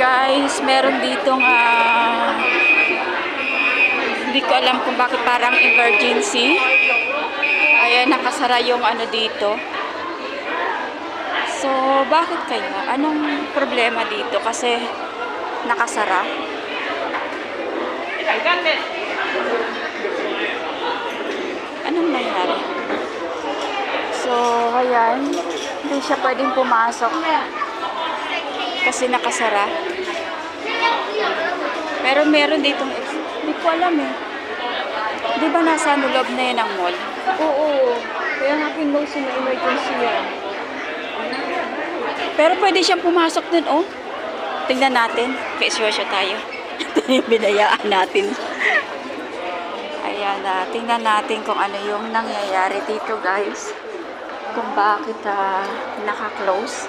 guys, meron ditong hindi ko alam kung bakit parang emergency. Ayan, nakasara yung ano dito. So, bakit kaya? Anong problema dito? Kasi nakasara. Anong nangyari? So, ayan. Hindi siya pwedeng pumasok. Kasi nakasara. Pero meron ditong, hindi ko alam eh. Di ba nasa loob na yan ang mall? Oo. Kaya nga kinlose na emergency yan. Pero pwede siyang pumasok dun, oh. Tingnan natin. Kaiswasyo tayo. Binayaan natin. Ayan, tingnan natin kung ano yung nangyayari dito, guys. Kung bakit naka-close.